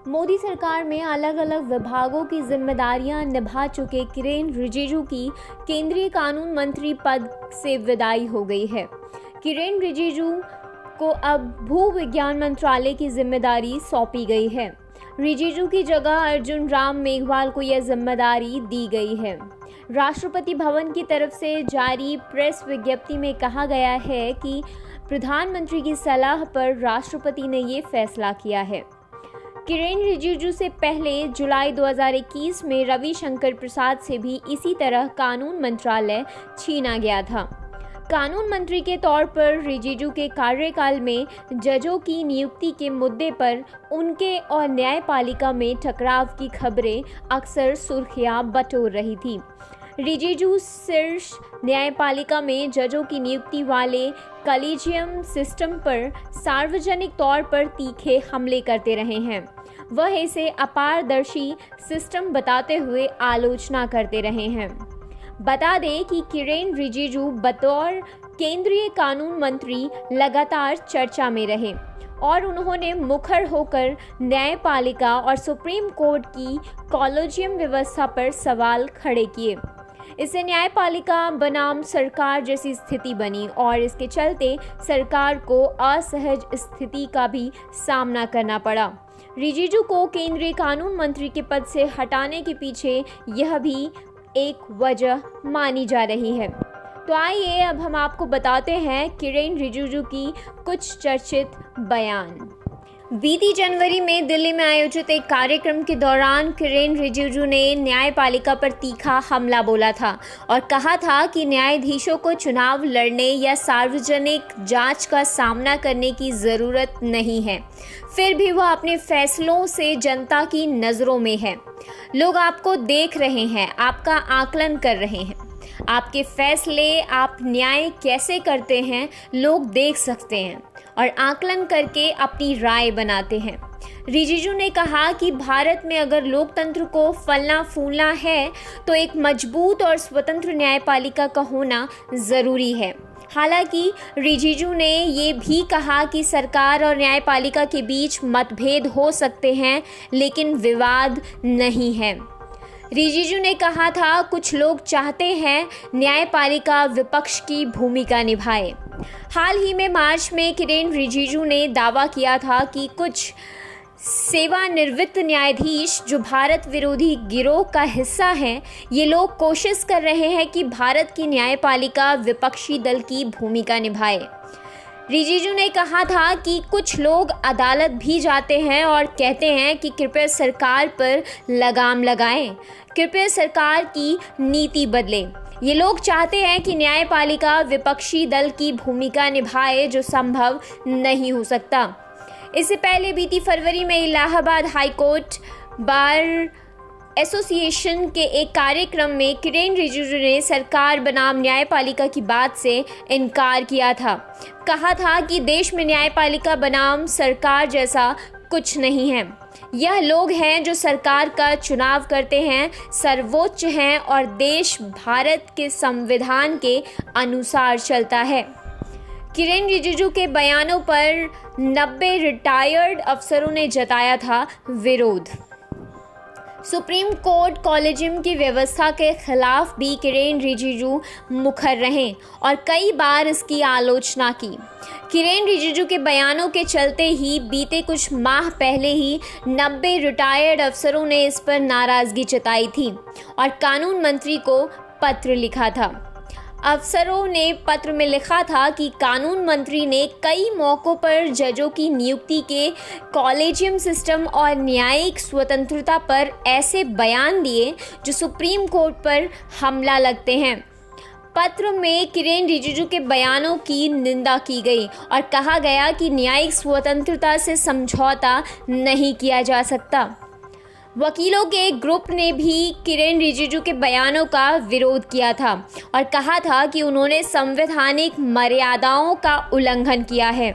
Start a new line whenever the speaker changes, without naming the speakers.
मोदी सरकार में अलग अलग विभागों की जिम्मेदारियां निभा चुके किरेन रिजिजू की केंद्रीय कानून मंत्री पद से विदाई हो गई है। किरेन रिजिजू को अब भू विज्ञान मंत्रालय की जिम्मेदारी सौंपी गई है। रिजिजू की जगह अर्जुन राम मेघवाल को यह जिम्मेदारी दी गई है। राष्ट्रपति भवन की तरफ से जारी प्रेस विज्ञप्ति में कहा गया है कि प्रधानमंत्री की सलाह पर राष्ट्रपति ने ये फैसला किया है। किरेन रिजिजू से पहले जुलाई 2021 में रविशंकर प्रसाद से भी इसी तरह कानून मंत्रालय छीना गया था। कानून मंत्री के तौर पर रिजिजू के कार्यकाल में जजों की नियुक्ति के मुद्दे पर उनके और न्यायपालिका में टकराव की खबरें अक्सर सुर्खियां बटोर रही थी। रिजिजू शीर्ष न्यायपालिका में जजों की नियुक्ति वाले कॉलेजियम सिस्टम पर सार्वजनिक तौर पर तीखे हमले करते रहे हैं। वह इसे अपारदर्शी सिस्टम बताते हुए आलोचना करते रहे हैं। बता दें कि किरेन रिजिजू बतौर केंद्रीय कानून मंत्री लगातार चर्चा में रहे और उन्होंने मुखर होकर न्यायपालिका और सुप्रीम कोर्ट की कॉलेजियम व्यवस्था पर सवाल खड़े किए। इससे न्यायपालिका बनाम सरकार जैसी स्थिति बनी और इसके चलते सरकार को असहज स्थिति का भी सामना करना पड़ा। रिजिजू को केंद्रीय कानून मंत्री के पद से हटाने के पीछे यह भी एक वजह मानी जा रही है। तो आइए अब हम आपको बताते हैं किरेन रिजिजू की कुछ चर्चित बयान। बीती जनवरी में दिल्ली में आयोजित एक कार्यक्रम के दौरान किरेन रिजिजू ने न्यायपालिका पर तीखा हमला बोला था और कहा था कि न्यायाधीशों को चुनाव लड़ने या सार्वजनिक जांच का सामना करने की ज़रूरत नहीं है। फिर भी वह अपने फैसलों से जनता की नज़रों में है। लोग आपको देख रहे हैं, आपका आकलन कर रहे हैं। आपके फैसले, आप न्याय कैसे करते हैं, लोग देख सकते हैं और आकलन करके अपनी राय बनाते हैं। रिजिजू ने कहा कि भारत में अगर लोकतंत्र को फलना फूलना है तो एक मजबूत और स्वतंत्र न्यायपालिका का होना ज़रूरी है। हालांकि रिजिजू ने ये भी कहा कि सरकार और न्यायपालिका के बीच मतभेद हो सकते हैं, लेकिन विवाद नहीं है। रिजिजू ने कहा था, कुछ लोग चाहते हैं न्यायपालिका विपक्ष की भूमिका निभाए। हाल ही में मार्च में किरेन रिजिजू ने दावा किया था कि कुछ सेवानिवृत्त न्यायाधीश जो भारत विरोधी गिरोह का हिस्सा हैं, ये लोग कोशिश कर रहे हैं कि भारत की न्यायपालिका विपक्षी दल की भूमिका निभाए। रिजिजू ने कहा था कि कुछ लोग अदालत भी जाते हैं और कहते हैं कि कृपया सरकार पर लगाम लगाएं, कृपया सरकार की नीति बदलें। ये लोग चाहते हैं कि न्यायपालिका विपक्षी दल की भूमिका निभाए, जो संभव नहीं हो सकता। इससे पहले बीती फरवरी में इलाहाबाद हाईकोर्ट बार एसोसिएशन के एक कार्यक्रम में किरेन रिजिजू ने सरकार बनाम न्यायपालिका की बात से इनकार किया था। कहा था कि देश में न्यायपालिका बनाम सरकार जैसा कुछ नहीं है। यह लोग हैं जो सरकार का चुनाव करते हैं, सर्वोच्च हैं और देश भारत के संविधान के अनुसार चलता है। किरेन रिजिजू के बयानों पर 90 रिटायर्ड अफसरों ने जताया था विरोध। सुप्रीम कोर्ट कॉलेजियम की व्यवस्था के खिलाफ भी किरेन रिजिजू मुखर रहे और कई बार इसकी आलोचना की। किरेन रिजिजू के बयानों के चलते ही बीते कुछ माह पहले ही 90 रिटायर्ड अफसरों ने इस पर नाराज़गी जताई थी और कानून मंत्री को पत्र लिखा था। अफसरों ने पत्र में लिखा था कि कानून मंत्री ने कई मौक़ों पर जजों की नियुक्ति के कॉलेजियम सिस्टम और न्यायिक स्वतंत्रता पर ऐसे बयान दिए जो सुप्रीम कोर्ट पर हमला लगते हैं। पत्र में किरेन रिजिजू के बयानों की निंदा की गई और कहा गया कि न्यायिक स्वतंत्रता से समझौता नहीं किया जा सकता। वकीलों के एक ग्रुप ने भी किरेन रिजिजू के बयानों का विरोध किया था और कहा था कि उन्होंने संवैधानिक मर्यादाओं का उल्लंघन किया है।